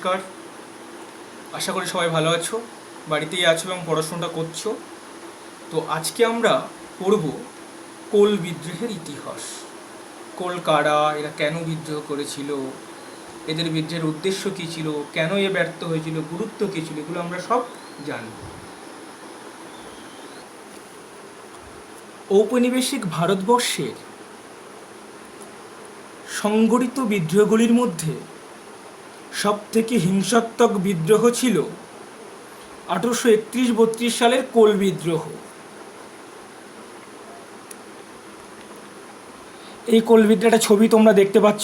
নমস্কার। আশা করি সবাই ভালো আছো, বাড়িতেই আছো এবং পড়াশোনাটা করছো। তো আজকে আমরা পড়ব কোল বিদ্রোহের ইতিহাস। কোল কারা, এরা কেন বিদ্রোহ করেছিল, এদের বিদ্রোহের উদ্দেশ্য কী ছিল, কেন এ ব্যর্থ হয়েছিল, গুরুত্ব কী ছিল, এগুলো আমরা সব জানব। ঔপনিবেশিক ভারতবর্ষের সংগঠিত বিদ্রোহগুলির মধ্যে সবথেকে হিংসাত্মক বিদ্রোহ ছিল 1831-32 সালের কোল বিদ্রোহ। এই কোল বিদ্রোহটা ছবি তোমরা দেখতে পাচ্ছ।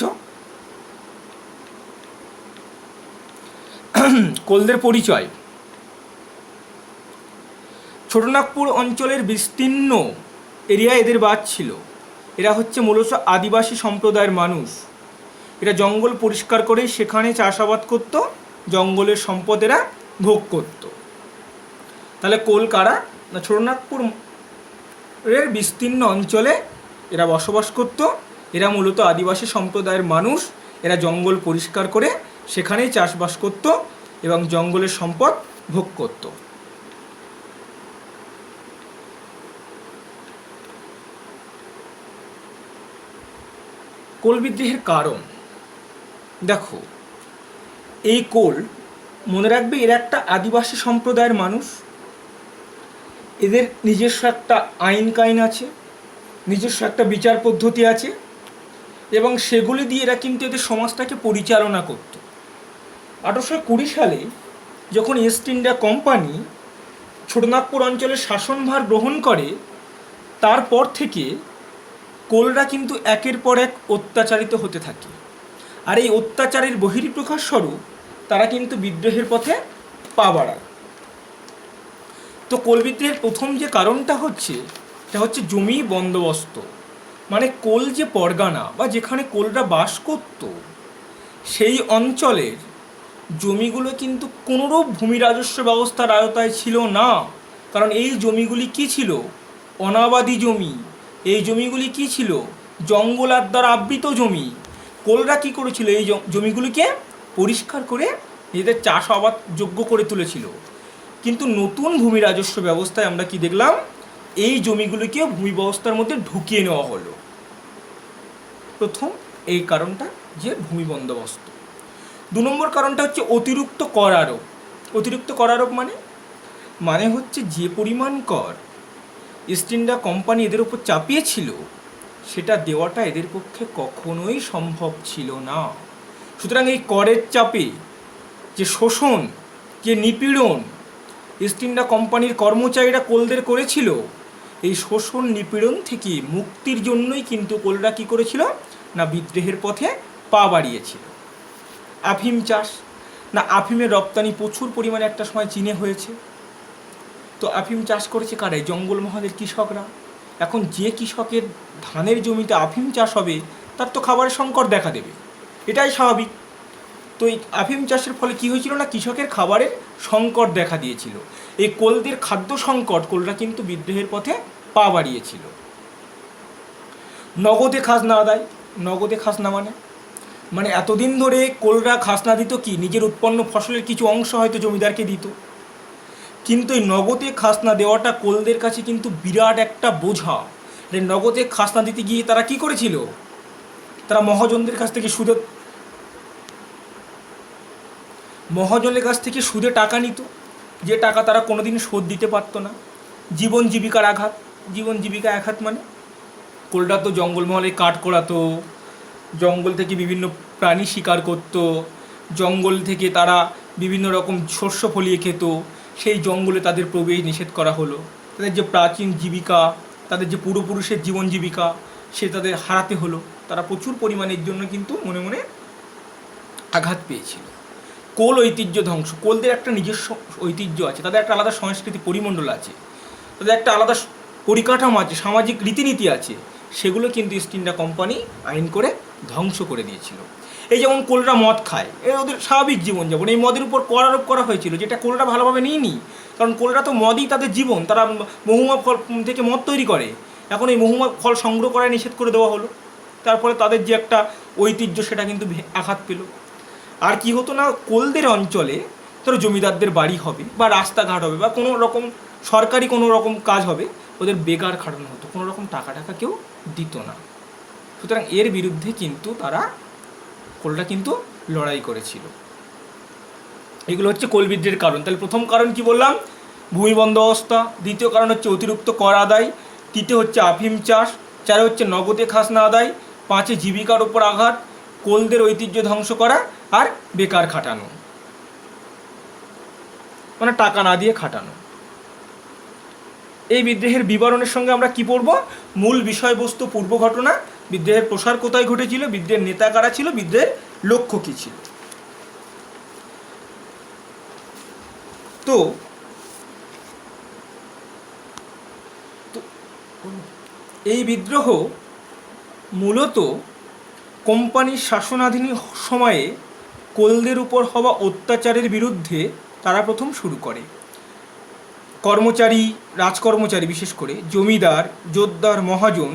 কোলদের পরিচয়: ছোটনাগপুর অঞ্চলের বিস্তীর্ণ এরিয়া এদের বাস ছিল। এরা হচ্ছে মূলত আদিবাসী সম্প্রদায়ের মানুষ। এরা জঙ্গল পরিষ্কার করে সেখানে চাষাবাদ করত, জঙ্গলের সম্পদ এরা ভোগ করত। তাহলে কোল কারা না, ছোটনাগপুরের বিস্তীর্ণ অঞ্চলে এরা বসবাস করত। এরা মূলত আদিবাসী সম্প্রদায়ের মানুষ। এরা জঙ্গল পরিষ্কার করে সেখানেই চাষবাস করত এবং জঙ্গলের সম্পদ ভোগ করত। কোল বিদ্রোহের কারণ দেখো, এই কোল মনে রাখবে এরা একটা আদিবাসী সম্প্রদায়ের মানুষ। এদের নিজস্ব একটা আইন কাইন আছে, নিজস্ব একটা বিচার পদ্ধতি আছে এবং সেগুলি দিয়ে এরা কিন্তু এদের সমাজটাকে পরিচালনা করত। 1820 সালে যখন ইস্ট ইন্ডিয়া কোম্পানি ছোটনাগপুর অঞ্চলের শাসনভার গ্রহণ করে, তারপর থেকে কোলরা কিন্তু একের পর এক অত্যাচারিত হতে থাকে। আর এই অত্যাচারের বহিঃপ্রকাশ স্বরূপ তারা কিন্তু বিদ্রোহের পথে পা বাড়ায়। তো কোল বিদ্রোহের প্রথম যে কারণটা হচ্ছে, এটা হচ্ছে জমি বন্দোবস্ত। মানে কোল যে পরগনা বা যেখানে কোলরা বাস করত, সেই অঞ্চলের জমিগুলো কিন্তু কোনোরূপ ভূমি রাজস্ব ব্যবস্থার আওতায় ছিল না। কারণ এই জমিগুলি কি ছিল? অনাবাদি জমি। এই জমিগুলি কি ছিল? জঙ্গলার দ্বারা আবৃত জমি। কোলরা কি করেছিল? এই জমিগুলিকে পরিষ্কার করে নিজেদের চাষাবাদ যোগ্য করে তুলেছিল। কিন্তু নতুন ভূমি রাজস্ব ব্যবস্থায় আমরা কি দেখলাম? এই জমিগুলিকেও ভূমি ব্যবস্থার মধ্যে ঢুকিয়ে নেওয়া হলো। প্রথম এই কারণটা যে ভূমি বন্দোবস্ত। 2 নম্বর কারণটা হচ্ছে অতিরিক্ত কর আরোপ। অতিরিক্ত কর আরোপ মানে হচ্ছে যে পরিমাণ কর ইস্ট ইন্ডিয়া কোম্পানি এদের উপর চাপিয়েছিল, সেটা দেওয়াটা এদের পক্ষে কখনোই সম্ভব ছিল না। সুতরাং এই করের চাপে যে শোষণ, যে নিপীড়ন ইস্ট ইন্ডিয়া কোম্পানির কর্মচারীরা কোলদের করেছিল, এই শোষণ নিপীড়ন থেকে মুক্তির জন্যই কিন্তু কোলরা কী করেছিল না, বিদ্রোহের পথে পা বাড়িয়েছিল। আফিম চাষ না, আফিমের রপ্তানি প্রচুর পরিমাণে একটা সময় চীনে হয়েছে। তো আফিম চাষ করেছে কারা? জঙ্গলমহলের কৃষকরা। এখন যে কৃষকের ধানের জমিতে আফিম চাষ হবে, তার তো খাবারের সংকট দেখা দেবে, এটাই স্বাভাবিক। তো এই আফিম চাষের ফলে কী হয়েছিল না, কৃষকের খাবারের সংকট দেখা দিয়েছিল। এই কোলদের খাদ্য সংকট কোলরা কিন্তু বিদ্রোহের পথে পা বাড়িয়েছিল। নগদে খাজনা আদায়। নগদে খাজনা মানে এতদিন ধরে কোলরা খাজনা দিত কি, নিজের উৎপন্ন ফসলের কিছু অংশ হয়তো জমিদারকে দিত, কিন্তু এই নগদে খাজনা দেওয়াটা কোলদের কাছে কিন্তু বিরাট একটা বোঝা। নগদে খাজনা দিতে গিয়ে তারা কি করেছিল? তারা মহাজনদের কাছ থেকে মহাজনের কাছ থেকে সুদে টাকা নিত, যে টাকা তারা কোনোদিন শোধ দিতে পারতো না। জীবন জীবিকার আঘাত। জীবন জীবিকা আঘাত মানে কোলরা তো জঙ্গলমহলে কাঠ করাতো, জঙ্গল থেকে বিভিন্ন প্রাণী শিকার করত, জঙ্গল থেকে তারা বিভিন্ন রকম শস্য ফলিয়ে খেত। সেই জঙ্গলে তাদের প্রবেশ নিষেধ করা হলো। তাদের যে প্রাচীন জীবিকা, তাদের যে পূর্বপুরুষের জীবন জীবিকা, সে তাদের হারাতে হলো। তারা প্রচুর পরিমাণের জন্য কিন্তু মনে মনে আঘাত পেয়েছিল। কোল ঐতিহ্য ধ্বংস। কোলদের একটা নিজস্ব ঐতিহ্য আছে, তাদের একটা আলাদা সংস্কৃতি পরিমণ্ডল আছে, তাদের একটা আলাদা পরিকাঠামো আছে, সামাজিক রীতিনীতি আছে। সেগুলো কিন্তু ইস্ট ইন্ডিয়া কোম্পানি আইন করে ধ্বংস করে দিয়েছিল। এই যেমন কোলরা মদ খায়, এরা ওদের স্বাভাবিক জীবনযাপন। এই মদের উপর কর আরোপ করা হয়েছিল, যেটা কোলরা ভালোভাবে নিয়নি। কারণ কোলরা তো মদই তাদের জীবন, তারা মহুয়া ফল থেকে মদ তৈরি করে। এখন এই মহুয়া ফল সংগ্রহ করায় নিষেধ করে দেওয়া হলো। তারপরে তাদের যে একটা ঐতিহ্য, সেটা কিন্তু আঘাত পেল। আর কি হতো না, কোলদের অঞ্চলে ধরো জমিদারদের বাড়ি হবে বা রাস্তাঘাট হবে বা কোনো রকম সরকারি কোনো রকম কাজ হবে, ওদের বেকার খাটানো হতো, কোনো রকম টাকা কেউ দিত না। সুতরাং এর বিরুদ্ধে কিন্তু তারা কোলরা কিন্তু লড়াই করেছিল। এগুলো হচ্ছে কোল বিদ্রোহের কারণ। তাহলে প্রথম কারণ কি বললাম, ভূমি বন্দোবস্ত, দ্বিতীয় কারণ হচ্ছে অতিরিক্ত কর আদায়, তৃতীয় হচ্ছে আফিম চাষ, চারে হচ্ছে নগদে খাজনা আদায়, পাঁচে জীবিকার উপর আঘাত, কোলদের ঐতিহ্য ধ্বংস করা, আর বেকার খাটানো, মানে টাকা না দিয়ে খাটানো। এই বিদ্রোহের বিবরণের সঙ্গে আমরা কি পড়ব, মূল বিষয়বস্তু, পূর্ব ঘটনা, বিদ্রোহের প্রসার কোথায় ঘটেছিল, বিদ্রোহের নেতা কারা ছিল, বিদ্রোহের লক্ষ্য কী ছিল। তো এই বিদ্রোহ মূলত কোম্পানির শাসনাধীন সময়ে কোলদের উপর হওয়া অত্যাচারের বিরুদ্ধে তারা প্রথম শুরু করে। কর্মচারী, রাজকর্মচারী, বিশেষ করে জমিদার, জোতদার, মহাজন,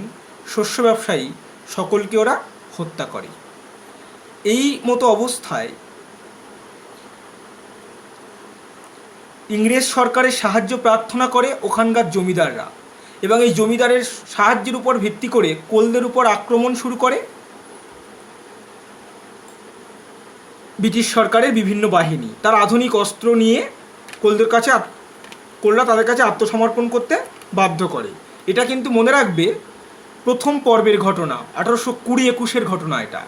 শস্য ব্যবসায়ী সকলকে ওরা হত্যা করে। এই মতো অবস্থায় ইংরেজ সরকারের সাহায্য প্রার্থনা করে ওখানকার জমিদাররা, এবং এই জমিদারের সাহায্যের উপর ভিত্তি করে কোলদের উপর আক্রমণ শুরু করে ব্রিটিশ সরকারের বিভিন্ন বাহিনী। তার আধুনিক অস্ত্র নিয়ে কোলরা তাদের কাছে আত্মসমর্পণ করতে বাধ্য করে। এটা কিন্তু মনে রাখবে প্রথম পর্বের ঘটনা, 1820-21 ঘটনা এটা।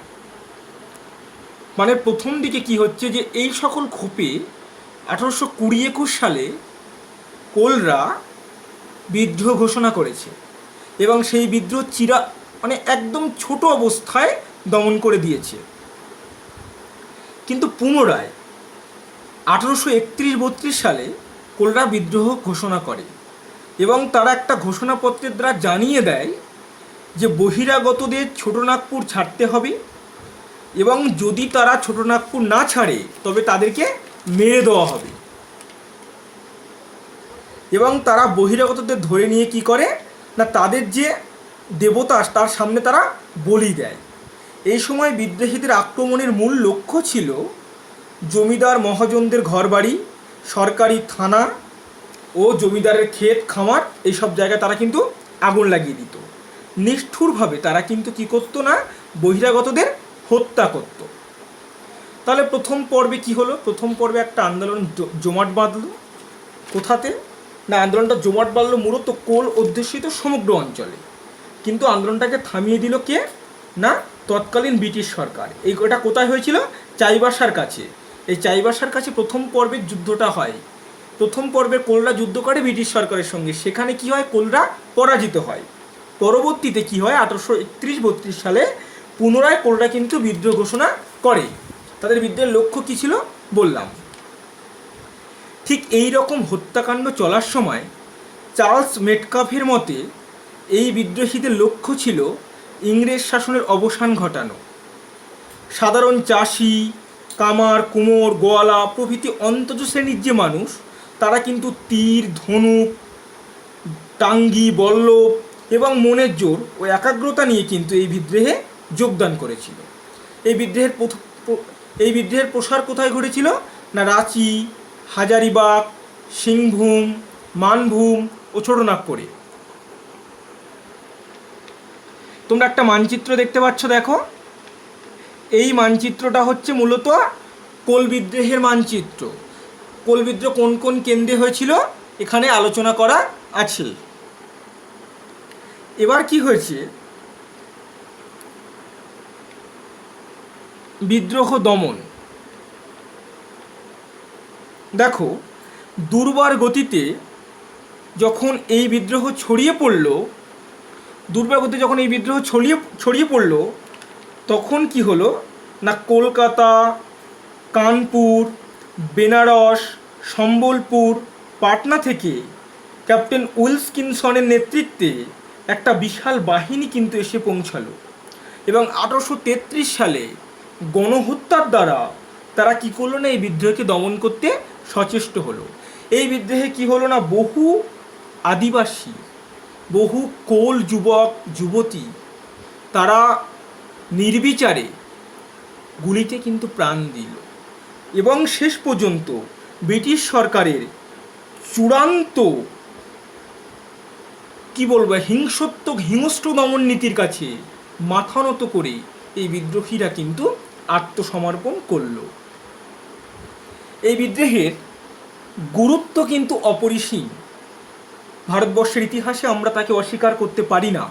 মানে প্রথম দিকে কি হচ্ছে যে এই সকল ক্ষোভে 1820-21 সালে কোলরা বিদ্রোহ ঘোষণা করেছে, এবং সেই বিদ্রোহ মানে একদম ছোট অবস্থায় দমন করে দিয়েছে। কিন্তু পুনরায় 1831-32 সালে কোলরা বিদ্রোহ ঘোষণা করে, এবং তারা একটা ঘোষণাপত্রের দ্বারা জানিয়ে দেয় যে বহিরাগতদের ছোটনাগপুর ছাড়তে হবে, এবং যদি তারা ছোটনাগপুর না ছাড়ে তবে তাদেরকে মেরে দেওয়া হবে। এবং তারা বহিরাগতদের ধরে নিয়ে কি করে না, তাদের যে দেবতা তার সামনে তারা বলি দেয়। এই সময় বিদ্রোহীদের আক্রমণের মূল লক্ষ্য ছিল জমিদার মহাজনদের ঘরবাড়ি, সরকারি থানা ও জমিদারের ক্ষেত খামার, এইসব জায়গায় তারা কিন্তু আগুন লাগিয়ে দিত। নিষ্ঠুরভাবে তারা কিন্তু কী করতো না, বহিরাগতদের হত্যা করত। তাহলে প্রথম পর্বে কি হলো, প্রথম পর্বে একটা আন্দোলন জমাট বাঁধলো। কোথাতে না, আন্দোলনটা জমাট বাঁধলো মূলত কোল অধ্যুষিত সমগ্র অঞ্চলে। কিন্তু আন্দোলনটাকে থামিয়ে দিল কে না, তৎকালীন ব্রিটিশ সরকার। এটা কোথায় হয়েছিল, চাইবাসার কাছে। এই চাইবাসার কাছে প্রথম পর্বের যুদ্ধটা হয়। প্রথম পর্বে কোলরা যুদ্ধ করে ব্রিটিশ সরকারের সঙ্গে, সেখানে কি হয়, কোলরা পরাজিত হয়। পরবর্তীতে কি হয়, 1831-32 সালে পুনরায় কোলরা কিন্তু বিদ্রোহ ঘোষণা করে। তাদের বিদ্রোহের লক্ষ্য কী ছিল বললাম। ঠিক এই রকম হত্যাকাণ্ড চলার সময় চার্লস মেটকাফের মতে এই বিদ্রোহীদের লক্ষ্য ছিল ইংরেজ শাসনের অবসান ঘটানো। সাধারণ চাষি, কামার, কুমোর, গোয়ালা প্রভৃতি অন্তজ শ্রেণীর যে মানুষ, তারা কিন্তু তীর, ধনুক, টাঙ্গি, বল্লভ এবং মনের জোর ও একাগ্রতা নিয়ে কিন্তু এই বিদ্রোহে যোগদান করেছিল। এই বিদ্রোহের প্রসার কোথায় ঘটেছিল না, রাঁচি, হাজারিবাগ, সিংভূম, মানভূম ও ছোটনাগপুরে। তোমরা একটা মানচিত্র দেখতে পাচ্ছ, দেখো এই মানচিত্রটা হচ্ছে মূলত কোল বিদ্রোহের মানচিত্র। কোল বিদ্রোহ কোন কোন কেন্দ্রে হয়েছিল এখানে আলোচনা করা আছে। এবার কি হয়েছে, বিদ্রোহ দমন। দেখো দুর্বার গতিতে যখন এই বিদ্রোহ ছড়িয়ে পড়ল, তখন কি হলো না, কলকাতা, কানপুর, বেনারস, সম্বলপুর, পাটনা থেকে ক্যাপ্টেন উইলকিনসনের নেতৃত্বে একটা বিশাল বাহিনী কিন্তু এসে পৌঁছালো, এবং 1833 সালে গণহত্যার দ্বারা তারা কী করলো না, এই বিদ্রোহকে দমন করতে সচেষ্ট হলো। এই বিদ্রোহে কি হলো না, বহু আদিবাসী, বহু কোল যুবক যুবতী তারা নির্বিচারে গুলিতে কিন্তু প্রাণ দিল। এবং শেষ পর্যন্ত ব্রিটিশ সরকারের চূড়ান্ত কি বলবো হিংস্র দমন নীতির কাছে মাথা নত করে এই বিদ্রোহীরা কিন্তু আত্মসমর্পণ করল। এই বিদ্রোহের গুরুত্ব কিন্তু অপরিসীম। ভারতবর্ষের ইতিহাসে আমরা তাকে অস্বীকার করতে পারি না।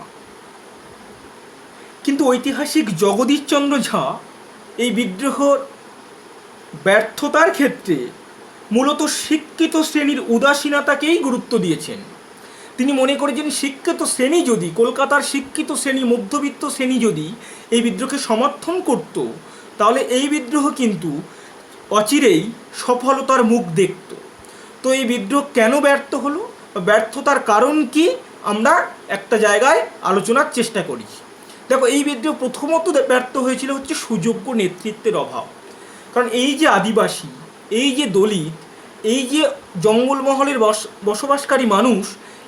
কিন্তু ঐতিহাসিক জগদীশচন্দ্র ঝা এই বিদ্রোহর ব্যর্থতার ক্ষেত্রে মূলত শিক্ষিত শ্রেণীর উদাসীনতাকেই গুরুত্ব দিয়েছেন। তিনি মনে করেছেন শিক্ষিত শ্রেণী যদি, কলকাতার শিক্ষিত শ্রেণী, মধ্যবিত্ত শ্রেণী যদি এই বিদ্রোহকে সমর্থন করত, তাহলে এই বিদ্রোহ কিন্তু অচিরেই সফলতার মুখ দেখত। তো এই বিদ্রোহ কেন ব্যর্থ হলো, ব্যর্থতার কারণ কি, আমরা একটা জায়গায় আলোচনার চেষ্টা করি। দেখো, এই বিদ্রোহ প্রথমত ব্যর্থ হয়েছিল হচ্ছে সুযোগ্য নেতৃত্বের অভাব। কারণ এই যে আদিবাসী, এই যে দলিত, এই যে জঙ্গলমহলের বসবাসকারী মানুষ,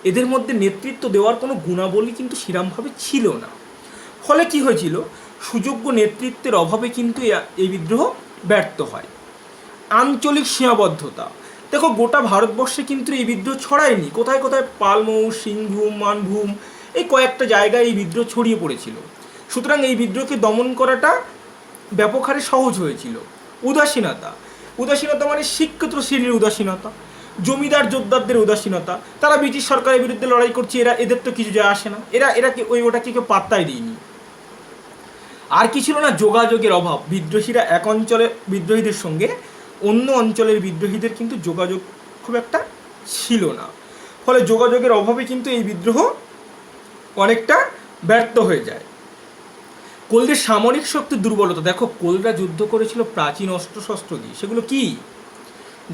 এদের মধ্যে নেতৃত্ব দেওয়ার কোনো গুণাবলী কিন্তু সেরমভাবে ছিল না। ফলে কি হয়েছিল, সুযোগ্য নেতৃত্বের অভাবে কিন্তু এই বিদ্রোহ ব্যর্থ হয়। আঞ্চলিক সীমাবদ্ধতা, দেখো গোটা ভারতবর্ষে কিন্তু এই বিদ্রোহ ছড়ায়নি, কোথায় কোথায় পালমৌ, সিংভূম, মানভূম, এই কয়েকটা জায়গায় এই বিদ্রোহ ছড়িয়ে পড়েছিল। সুতরাং এই বিদ্রোহকে দমন করাটা ব্যাপক হারে সহজ হয়েছিল। উদাসীনতা মানে শিক্ষিত শ্রেণীর উদাসীনতা, জমিদার যোদ্ধারদের উদাসীনতা, তারা ব্রিটিশ সরকারের বিরুদ্ধে লড়াই করছে, এদের তো কিছু যায় আসে না, এরা ওটাকে কেউ পাত্তাই দিইনি। আর কি ছিল না, যোগাযোগের অভাব। বিদ্রোহীরা এক অঞ্চলের বিদ্রোহীদের সঙ্গে অন্য অঞ্চলের বিদ্রোহীদের কিন্তু যোগাযোগ খুব একটা ছিল না। ফলে যোগাযোগের অভাবে কিন্তু এই বিদ্রোহ অনেকটা ব্যর্থ হয়ে যায়। কোলদের সামরিক শক্তির দুর্বলতা, দেখো কোলরা যুদ্ধ করেছিল প্রাচীন অস্ত্রশস্ত্র দিয়ে। সেগুলো কি?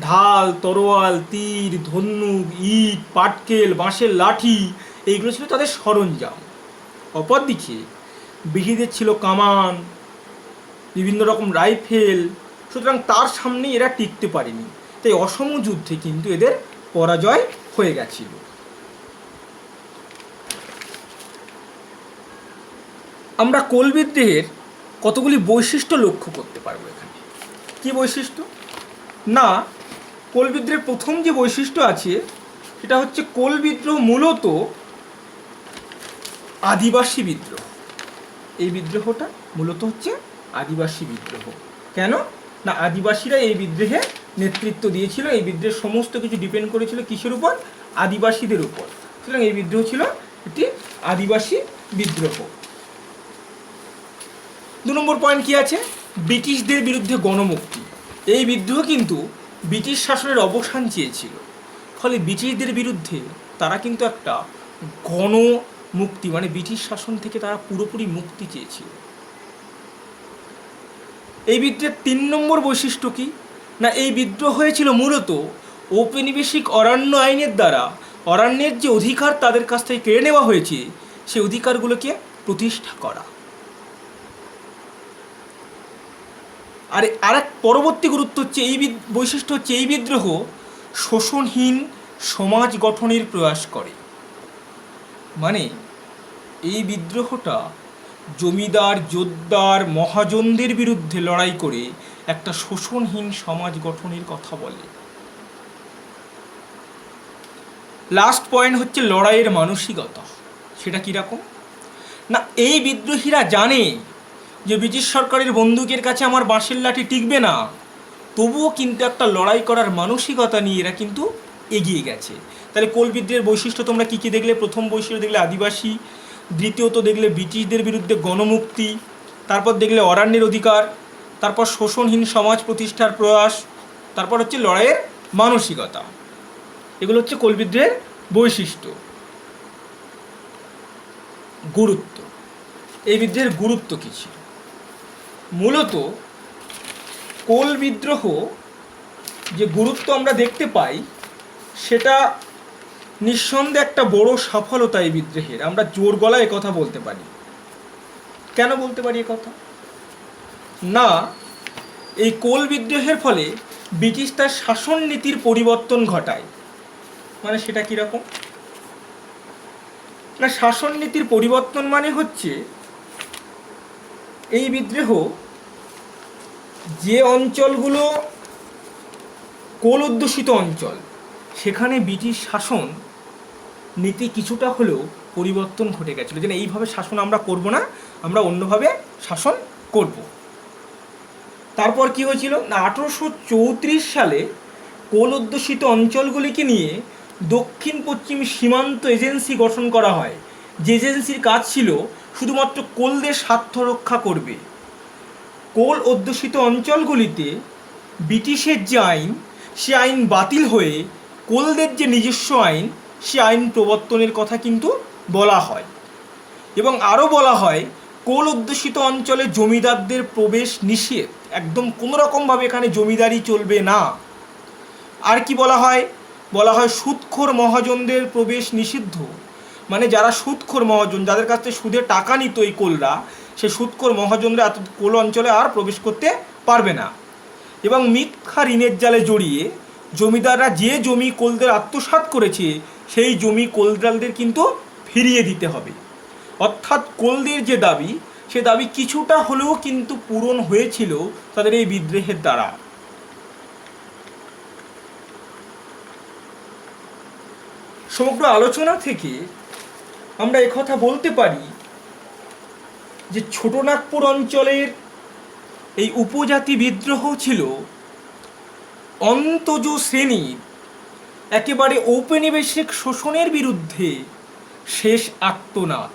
ঢাল, তরোয়াল, তীর, ধনুক, ইট, পাটকেল, বাঁশের লাঠি, এইগুলো ছিল তাদের সরঞ্জাম। অপরদিকে ব্রিটিশদের ছিল কামান, বিভিন্ন রকম রাইফেল। সুতরাং তার সামনে এরা টিকতে পারেনি, তাই অসম যুদ্ধে কিন্তু এদের পরাজয় হয়ে গেছিল। আমরা কোল বিদ্রোহের কতগুলি বৈশিষ্ট্য লক্ষ্য করতে পারবো এখানে। কি বৈশিষ্ট্য? না, কোল বিদ্রোহের প্রথম যে বৈশিষ্ট্য আছে সেটা হচ্ছে কোল বিদ্রোহ মূলত আদিবাসী বিদ্রোহ। এই বিদ্রোহটা মূলত হচ্ছে আদিবাসী বিদ্রোহ। কেন না, আদিবাসীরা এই বিদ্রোহে নেতৃত্ব দিয়েছিল। এই বিদ্রোহের সমস্ত কিছু ডিপেন্ড করেছিল কিসের উপর? আদিবাসীদের উপর। সুতরাং এই বিদ্রোহ ছিল একটি আদিবাসী বিদ্রোহ। 2 নম্বর পয়েন্ট কি আছে? ব্রিটিশদের বিরুদ্ধে গণমুক্তি। এই বিদ্রোহ কিন্তু ব্রিটিশ শাসনের অবসান চেয়েছিল। ফলে ব্রিটিশদের বিরুদ্ধে তারা কিন্তু একটা গণমুক্তি, মানে ব্রিটিশ শাসন থেকে তারা পুরোপুরি মুক্তি চেয়েছিল। এই বিদ্রোহের 3 নম্বর বৈশিষ্ট্য কি না, এই বিদ্রোহ হয়েছিল মূলত ঔপনিবেশিক অরণ্য আইনের দ্বারা। অরণ্যের যে অধিকার তাদের কাছ থেকে কেড়ে নেওয়া হয়েছে, সেই অধিকারগুলোকে প্রতিষ্ঠা করা। আর আরেক পরবর্তী গুরুত্ব হচ্ছে বৈশিষ্ট্য হচ্ছে এই বিদ্রোহ শোষণহীন সমাজ গঠনের প্রয়াস করে। মানে এই বিদ্রোহটা জমিদার, যোদ্ধার, মহাজনদের বিরুদ্ধে লড়াই করে একটা শোষণহীন সমাজ গঠনের কথা বলে। লাস্ট পয়েন্ট হচ্ছে লড়াইয়ের মানসিকতা। সেটা কীরকম না, এই বিদ্রোহীরা জানে যে ব্রিটিশ সরকারের বন্দুকের কাছে আমার বাঁশের লাঠি টিকবে না, তবুও কিন্তু একটা লড়াই করার মানসিকতা নিয়ে এরা কিন্তু এগিয়ে গেছে। তাহলে কোল বিদ্রোহের বৈশিষ্ট্য তোমরা কী কী দেখলে? প্রথম বৈশিষ্ট্য দেখলে আদিবাসী, দ্বিতীয়ত দেখলে ব্রিটিশদের বিরুদ্ধে গণমুক্তি, তারপর দেখলে অরণ্যের অধিকার, তারপর শোষণহীন সমাজ প্রতিষ্ঠার প্রয়াস, তারপর হচ্ছে লড়াইয়ের মানসিকতা। এগুলো হচ্ছে কোল বিদ্রোহের বৈশিষ্ট্য। গুরুত্ব, এই বিদ্রোহের গুরুত্ব কী ছিল? মূলত কোল বিদ্রোহ যে গুরুত্ব আমরা দেখতে পাই, সেটা নিঃসন্দেহে একটা বড় সফলতা এই বিদ্রোহের। আমরা জোর গলায় কথা বলতে পারি। কেন বলতে পারি কথা না, এই কোল বিদ্রোহের ফলে ব্রিটিশ তার শাসন নীতির পরিবর্তন ঘটায়। মানে সেটা কীরকম না, শাসন নীতির পরিবর্তন মানে হচ্ছে এই বিদ্রোহ যে অঞ্চলগুলো কোল অধ্যুষিত অঞ্চল, সেখানে ব্রিটিশ শাসন নীতি কিছুটা হলেও পরিবর্তন ঘটে গেছিলো, যে এইভাবে শাসন আমরা করব না, আমরা অন্যভাবে শাসন করব। তারপর কি হয়েছিল না, 1834 সালে কোল অধ্যুষিত অঞ্চলগুলিকে নিয়ে দক্ষিণ পশ্চিম সীমান্ত এজেন্সি গঠন করা হয়, যে এজেন্সির কাজ ছিল শুধুমাত্র কোলদের স্বার্থ রক্ষা করবে। কোল অধ্যুষিত অঞ্চলগুলিতে ব্রিটিশের যে আইন, সে আইন বাতিল হয়ে কোলদের যে নিজস্ব আইন, সে আইন প্রবর্তনের কথা কিন্তু বলা হয়। এবং আরও বলা হয় কোল অধ্যুষিত অঞ্চলে জমিদারদের প্রবেশ নিষেধ, একদম কোনো রকমভাবে এখানে জমিদারি চলবে না। আর কি বলা হয়, বলা হয় সুদখোর মহাজনদের প্রবেশ নিষিদ্ধ, মানে যারা সুদখোর মহাজন, যাদের কাছ থেকে সুদে টাকা নিত এই কোলরা, সে সুদখোর মহাজনরা কোল অঞ্চলে আর প্রবেশ করতে পারবে না। এবং মিথ্যা ঋণের জালে জড়িয়ে জমিদাররা যে জমি কোলদের আত্মসাৎ করেছে, সেই জমি কোলদারদের কিন্তু ফিরিয়ে দিতে হবে। অর্থাৎ কোলদের যে দাবি, সে দাবি কিছুটা হলেও কিন্তু পূরণ হয়েছিল তাদের এই বিদ্রোহের দ্বারা। সমগ্র আলোচনা থেকে আমরা একথা বলতে পারি যে ছোটনাগপুর অঞ্চলের এই উপজাতি বিদ্রোহ ছিল অন্তজ শ্রেণীর একেবারে ঔপনিবেশিক শোষণের বিরুদ্ধে শেষ আর্তনাদ,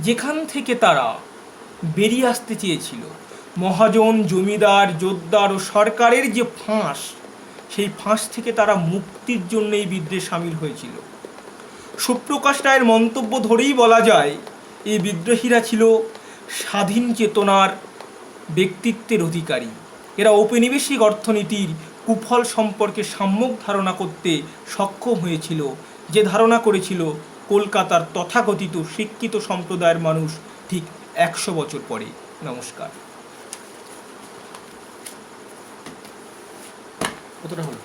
যেখান থেকে তারা বেরিয়ে আসতে চেয়েছিল। মহাজন, জমিদার, জোতদার ও সরকারের যে ফাঁস, সেই ফাঁস থেকে তারা মুক্তির জন্য এই বিদ্রোহে সামিল হয়েছিল। সুপ্রকাশ রায়ের মন্তব্য ধরেই বলা যায় এই বিদ্রোহীরা ছিল স্বাধীন চেতনার ব্যক্তিত্বের অধিকারী। এরা ঔপনিবেশিক অর্থনীতির কুফল সম্পর্কে সম্যক ধারণা করতে সক্ষম হয়েছিল, যে ধারণা করেছিল কলকাতার তথাকথিত শিক্ষিত সম্প্রদায়ের মানুষ ঠিক 100 বছর পরে। নমস্কার। কতটা হলো?